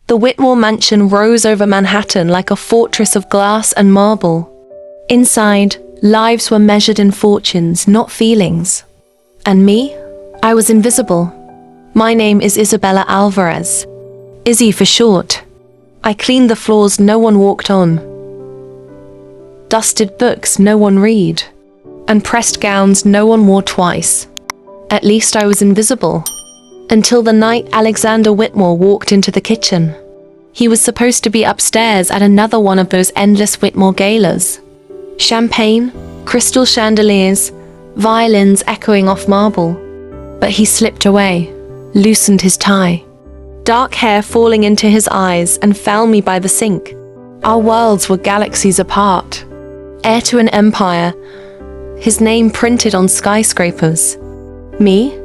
The Whitmore mansion rose over Manhattan like a fortress of glass and marble. Inside, lives were measured in fortunes, not feelings. And me? I was invisible. My name is Isabella Alvarez. Izzy for short. I cleaned the floors no one walked on, dusted books no one read, and pressed gowns no one wore twice. At least I was invisible. Until the night Alexander Whitmore walked into the kitchen. He was supposed to be upstairs at another one of those endless Whitmore galas. Champagne, crystal chandeliers, violins echoing off marble. But he slipped away, loosened his tie. Dark hair falling into his eyes and found me by the sink. Our worlds were galaxies apart. Heir to an empire, his name printed on skyscrapers. Me?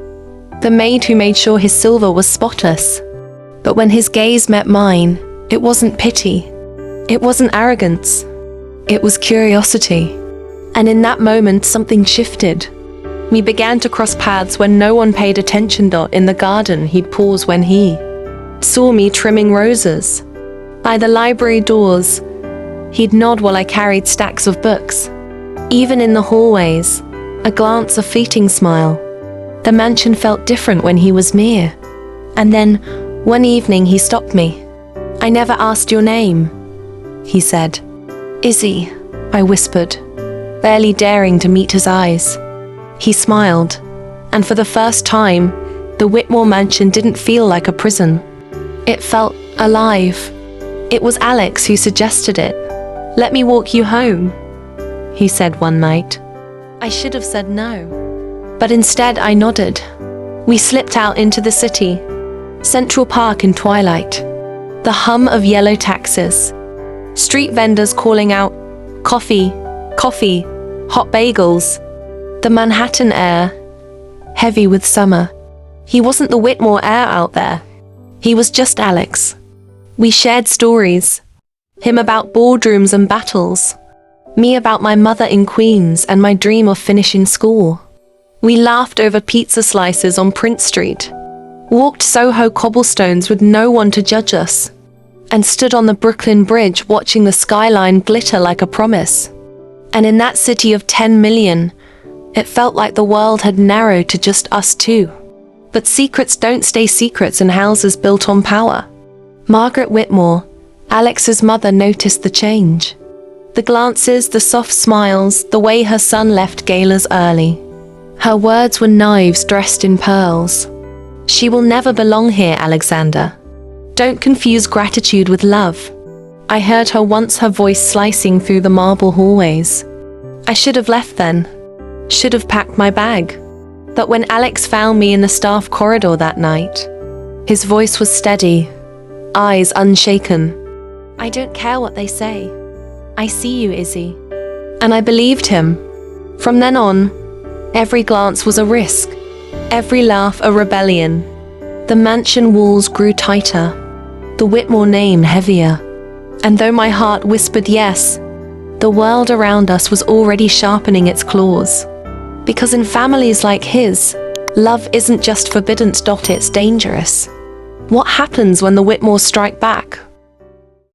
The maid who made sure his silver was spotless. But when his gaze met mine, it wasn't pity. It wasn't arrogance. It was curiosity. And in that moment, something shifted. We began to cross paths when no one paid attention. In the garden, he'd pause when he saw me trimming roses. By the library doors, he'd nod while I carried stacks of books. Even in the hallways, a glance, a fleeting smile. The mansion felt different when he was near. And then, one evening he stopped me. "I never asked your name," he said. "Izzy," I whispered, barely daring to meet his eyes. He smiled, and for the first time, the Whitmore mansion didn't feel like a prison. It felt alive. It was Alex who suggested it. "Let me walk you home," he said one night. I should have said no. But instead I nodded. We slipped out into the city. Central Park in twilight. The hum of yellow taxis. Street vendors calling out, "Coffee, coffee, hot bagels." The Manhattan air, heavy with summer. He wasn't the Whitmore heir out there. He was just Alex. We shared stories. Him about boardrooms and battles. Me about my mother in Queens and my dream of finishing school. We laughed over pizza slices on Prince Street, walked Soho cobblestones with no one to judge us, and stood on the Brooklyn Bridge watching the skyline glitter like a promise. And in that city of 10 million, it felt like the world had narrowed to just us two. But secrets don't stay secrets in houses built on power. Margaret Whitmore, Alex's mother, noticed the change. The glances, the soft smiles, the way her son left galas early. Her words were knives dressed in pearls. "She will never belong here, Alexander. Don't confuse gratitude with love." I heard her once, her voice slicing through the marble hallways. I should have left then. Should have packed my bag. But when Alex found me in the staff corridor that night, his voice was steady, eyes unshaken. "I don't care what they say. I see you, Izzy." And I believed him. From then on, every glance was a risk, every laugh a rebellion. The mansion walls grew tighter, the Whitmore name heavier. And though my heart whispered yes, the world around us was already sharpening its claws. Because in families like his, love isn't just forbidden, it's dangerous. What happens when the Whitmores strike back?